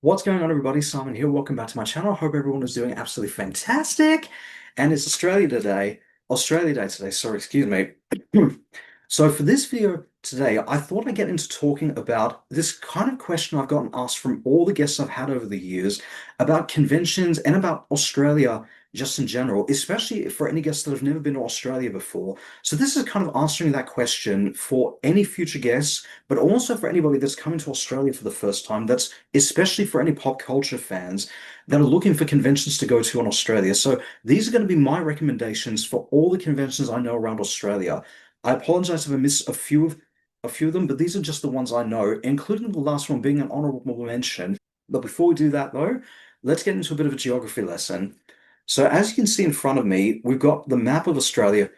What's going on, everybody? Simon here. Welcome back to my channel. I hope everyone is doing absolutely fantastic. And it's Australia Day today. Sorry, excuse me. So for this video today, I thought I'd get into talking about this kind of question I've gotten asked from all the guests I've had over the years about conventions and about Australia just in general, especially for any guests that have never been to Australia before. So this is kind of answering that question for any future guests, but also for anybody that's coming to Australia for the first time. That's especially for any pop culture fans that are looking for conventions to go to in Australia. So these are going to be my recommendations for all the conventions I know around Australia. I apologize if I miss a few of them, but these are just the ones I know, including the last one being an honorable mention. But before we do that, though, let's get into a bit of a geography lesson. So as you can see in front of me, we've got the map of Australia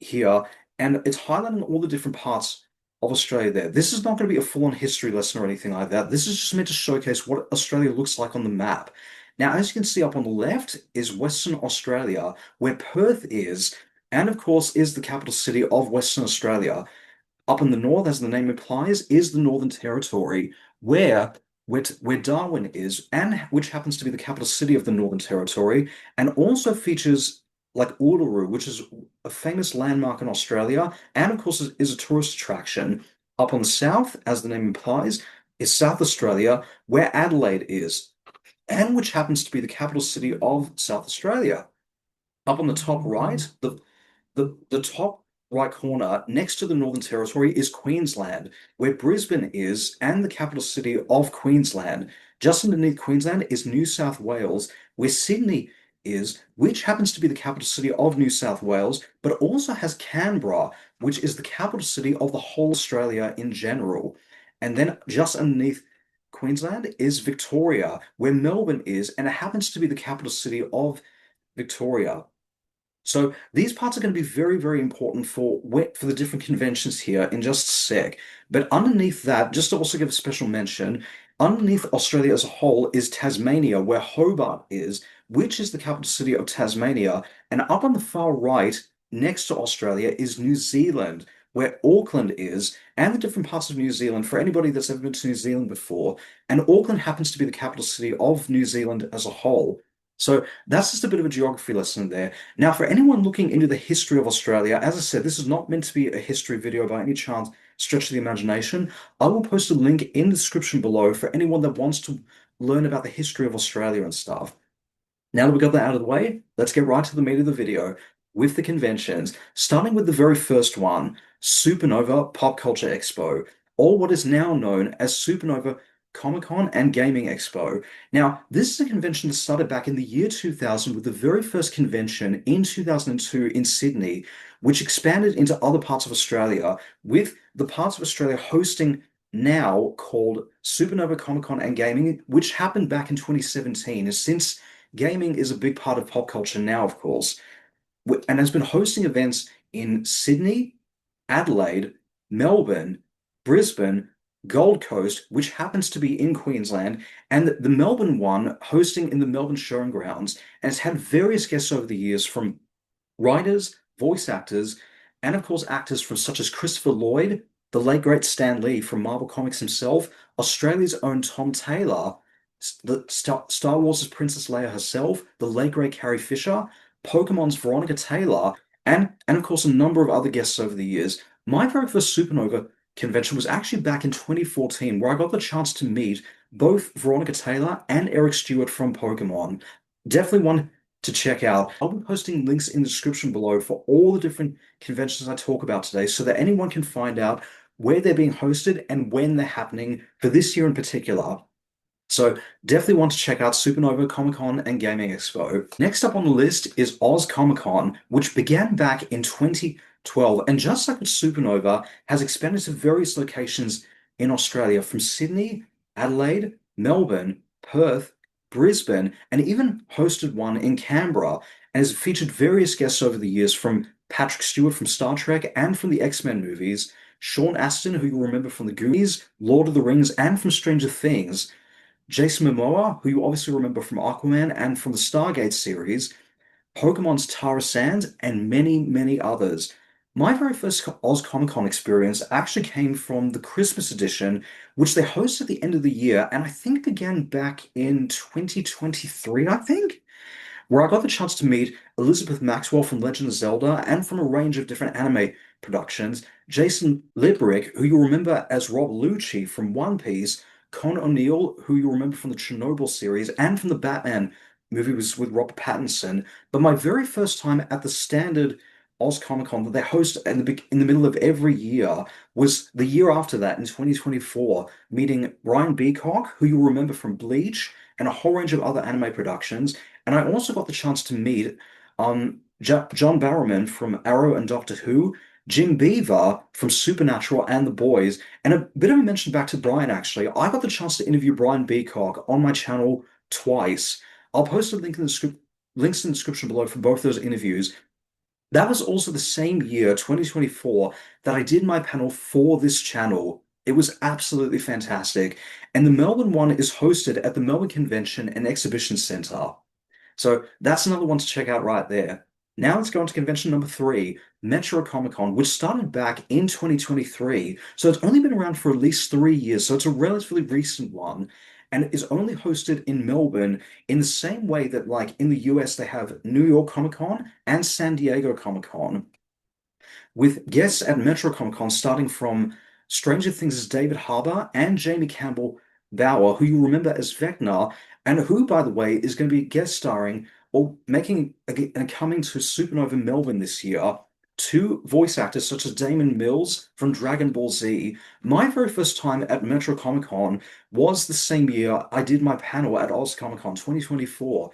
here, and it's highlighting all the different parts of Australia there. This is not going to be a full-on history lesson or anything like that. This is just meant to showcase what Australia looks like on the map. Now, as you can see up on the left is Western Australia, where Perth is, and of course is the capital city of Western Australia. Up in the north, as the name implies, is the Northern Territory, where Darwin is, and which happens to be the capital city of the Northern Territory, and also features like Uluru, which is a famous landmark in Australia, and of course is a tourist attraction. Up on the south, as the name implies, is South Australia, where Adelaide is, and which happens to be the capital city of South Australia. Up on the top right, the top right corner next to the Northern Territory is Queensland, where Brisbane is, and the capital city of Queensland. Just underneath Queensland is New South Wales, where Sydney is, which happens to be the capital city of New South Wales, but also has Canberra, which is the capital city of the whole Australia in general. And then just underneath Queensland is Victoria, where Melbourne is, and it happens to be the capital city of Victoria. So these parts are going to be very, very important for the different conventions here in just a sec. But underneath that, just to also give a special mention, underneath Australia as a whole is Tasmania, where Hobart is, which is the capital city of Tasmania. And up on the far right, next to Australia, is New Zealand, where Auckland is, and the different parts of New Zealand for anybody that's ever been to New Zealand before. And Auckland happens to be the capital city of New Zealand as a whole. So that's just a bit of a geography lesson there. Now, for anyone looking into the history of Australia, as I said, this is not meant to be a history video by any chance, stretch of the imagination. I will post a link in the description below for anyone that wants to learn about the history of Australia and stuff. Now that we got that out of the way, let's get right to the meat of the video with the conventions, starting with the very first one, Supanova Pop Culture Expo, or what is now known as Supanova Comic-Con and Gaming Expo. Now, this is a convention that started back in the year 2000 with the very first convention in 2002 in Sydney, which expanded into other parts of Australia, with the parts of Australia hosting now called Supernova Comic-Con and Gaming, which happened back in 2017. Since gaming is a big part of pop culture now, of course, and has been hosting events in Sydney, Adelaide, Melbourne, Brisbane, Gold Coast, which happens to be in Queensland, and the Melbourne one hosting in the Melbourne Showgrounds, and it's had various guests over the years from writers, voice actors, and of course actors from such as Christopher Lloyd, the late great Stan Lee from Marvel Comics himself, Australia's own Tom Taylor, the Star Wars' Princess Leia herself, the late great Carrie Fisher, Pokemon's Veronica Taylor, and of course a number of other guests over the years. My very first Supernova convention was actually back in 2014, where I got the chance to meet both Veronica Taylor and Eric Stewart from Pokemon. Definitely one to check out. I'll be posting links in the description below for all the different conventions I talk about today so that anyone can find out where they're being hosted and when they're happening for this year in particular. So definitely want to check out Supernova Comic Con and Gaming Expo. Next up on the list is Oz Comic Con, which began back in 2012, and just like with Supernova, has expanded to various locations in Australia from Sydney, Adelaide, Melbourne, Perth, Brisbane, and even hosted one in Canberra, and has featured various guests over the years from Patrick Stewart from Star Trek and from the X-Men movies, Sean Astin, who you'll remember from the Goonies, Lord of the Rings, and from Stranger Things, Jason Momoa, who you obviously remember from Aquaman and from the Stargate series, Pokemon's Tara Sands, and many, many others. My very first Oz Comic Con experience actually came from the Christmas edition, which they host at the end of the year, and I think began back in 2023, I think, where I got the chance to meet Elizabeth Maxwell from Legend of Zelda and from a range of different anime productions, Jason Librick, who you'll remember as Rob Lucci from One Piece, Con O'Neill, who you'll remember from the Chernobyl series and from the Batman movie was with Robert Pattinson. But my very first time at the standard Oz Comic Con that they host in the middle of every year was the year after that in 2024, meeting Ryan Beacock, who you'll remember from Bleach and a whole range of other anime productions. And I also got the chance to meet John Barrowman from Arrow and Doctor Who, Jim Beaver from Supernatural and The Boys, and a bit of a mention back to Brian actually. I got the chance to interview Brian Beacock on my channel twice. I'll post a link in the script, links in the description below for both those interviews. That was also the same year, 2024, that I did my panel for this channel. It was absolutely fantastic. And the Melbourne one is hosted at the Melbourne Convention and Exhibition Centre. So that's another one to check out right there. Now let's go on to convention number three, Metro Comic Con, which started back in 2023. So it's only been around for at least 3 years. So it's a relatively recent one. And it is only hosted in Melbourne in the same way that, like in the US, they have New York Comic Con and San Diego Comic Con with guests at Metro Comic Con starting from Stranger Things' David Harbour and Jamie Campbell Bower, who you remember as Vecna, and who, by the way, is going to be guest starring or making and coming to Supanova Melbourne this year. Two voice actors such as Damon Mills from Dragon Ball Z. My very first time at Metro Comic Con was the same year I did my panel at Oz Comic Con 2024,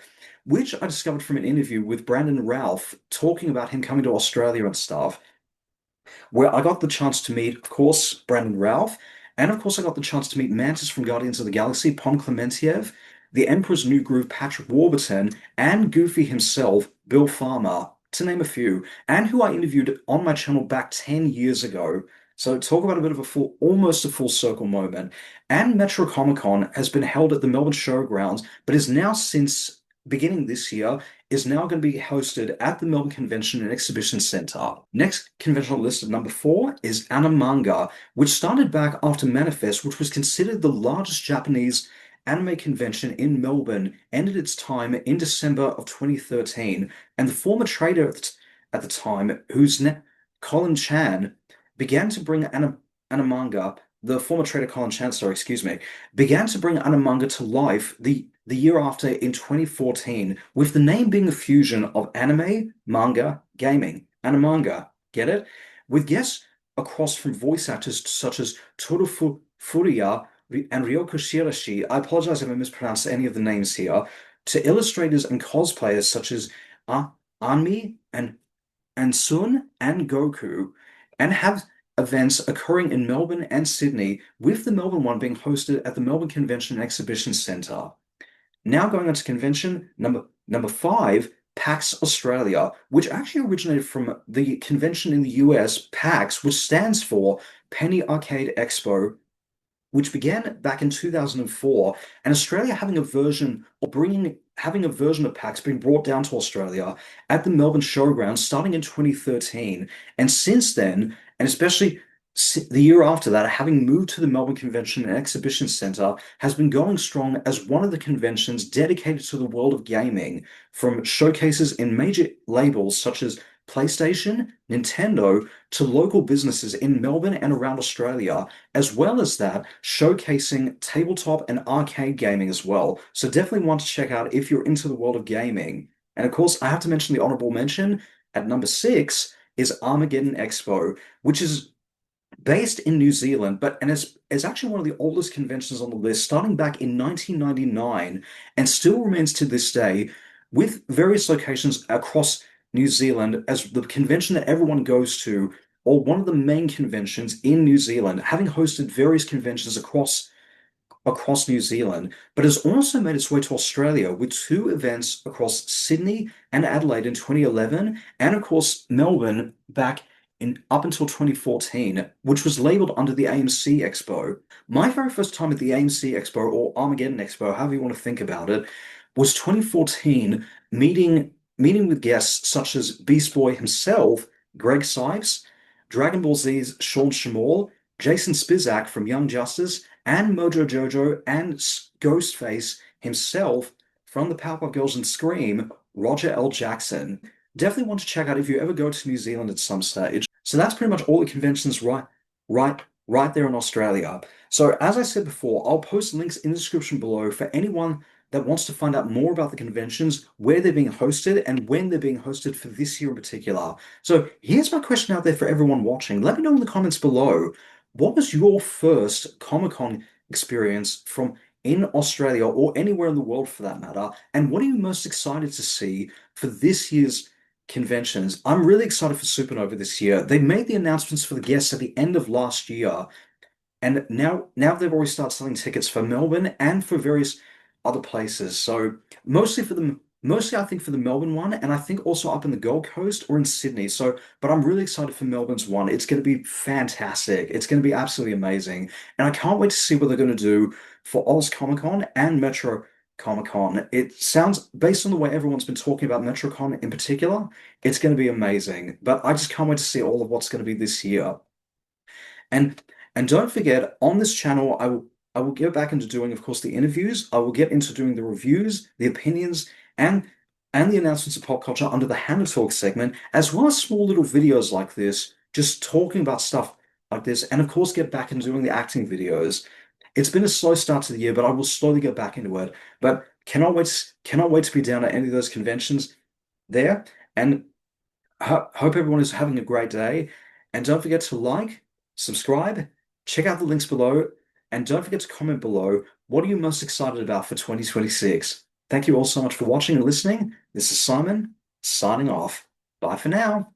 which I discovered from an interview with Brandon Ralph talking about him coming to Australia and stuff where I got the chance to meet, of course, Brandon Routh, and of course I got the chance to meet Mantis from Guardians of the Galaxy, Pom Klementiev, the Emperor's New Groove, Patrick Warburton, and Goofy himself, Bill Farmer, to name a few, and who I interviewed on my channel back 10 years ago. So talk about a bit of a full, almost a full circle moment. And Metro Comic Con has been held at the Melbourne Showgrounds, but is now since beginning this year is now going to be hosted at the Melbourne Convention and Exhibition Centre. Next convention on the list at number four is Animanga, which started back after Manifest, which was considered the largest Japanese anime convention in Melbourne, ended its time in December of 2013. And the former trader at the time, Colin Chan, began to bring Animanga, the former trader Colin Chan, sorry, excuse me, began to bring Animanga to life the year after in 2014, with the name being a fusion of anime, manga, gaming, Animanga. Get it? With guests across from voice actors such as Toru Furuya and Ryoko Shirashi, I apologize if I mispronounce any of the names here, to illustrators and cosplayers such as Anmi and Sun and Goku, and have events occurring in Melbourne and Sydney, with the Melbourne one being hosted at the Melbourne Convention and Exhibition Centre. Now going on to convention number five, PAX Australia, which actually originated from the convention in the US, PAX, which stands for Penny Arcade Expo, which began back in 2004, and Australia having a version or having a version of PAX being brought down to Australia at the Melbourne Showgrounds starting in 2013. And since then, and especially the year after that, having moved to the Melbourne Convention and Exhibition Centre, has been going strong as one of the conventions dedicated to the world of gaming, from showcases in major labels such as PlayStation, Nintendo, to local businesses in Melbourne and around Australia, as well as that, showcasing tabletop and arcade gaming as well. So definitely want to check out if you're into the world of gaming. And of course, I have to mention the honorable mention at number six is Armageddon Expo, which is based in New Zealand, but and is actually one of the oldest conventions on the list, starting back in 1999, and still remains to this day, with various locations across New Zealand as the convention that everyone goes to, or one of the main conventions in New Zealand, having hosted various conventions across New Zealand, but has also made its way to Australia with two events across Sydney and Adelaide in 2011, and of course Melbourne back in up until 2014, which was labeled under the AMC Expo. My very first time at the AMC Expo or Armageddon Expo, however you want to think about it, was 2014, meeting with guests such as Beast Boy himself, Greg Sipes, Dragon Ball Z's Sean Schemmel, Jason Spizak from Young Justice, and Mojo Jojo, and Ghostface himself from the Powerpuff Girls and Scream, Roger L. Jackson. Definitely want to check out if you ever go to New Zealand at some stage. So that's pretty much all the conventions right there in Australia. So as I said before, I'll post links in the description below for anyone that wants to find out more about the conventions, where they're being hosted, and when they're being hosted for this year in particular. So here's my question out there for everyone watching. Let me know in the comments below. What was your first Comic-Con experience from in Australia or anywhere in the world for that matter? And what are you most excited to see for this year's conventions? I'm really excited for Supanova this year. They made the announcements for the guests at the end of last year, and now they've already started selling tickets for Melbourne and for various other places. So mostly I think for the Melbourne one, and I think also up in the Gold Coast or in Sydney. So, but I'm really excited for Melbourne's one. It's going to be fantastic. It's going to be absolutely amazing. And I can't wait to see what they're going to do for Oz Comic Con and Metro Comic Con. It sounds, based on the way everyone's been talking about MetroCon in particular, it's going to be amazing. But I just can't wait to see all of what's going to be this year. And and don't forget, on this channel, I will get back into doing, of course, the interviews. I will get into doing the reviews, the opinions, and and the announcements of pop culture under the Hannah Talk segment, as well as small little videos like this, just talking about stuff like this, and of course, get back into doing the acting videos. It's been a slow start to the year, but I will slowly get back into it. But cannot wait to be down at any of those conventions there. And hope everyone is having a great day. And don't forget to like, subscribe, check out the links below, and don't forget to comment below what are you most excited about for 2026. Thank you all so much for watching and listening. This is Simon, signing off. Bye for now.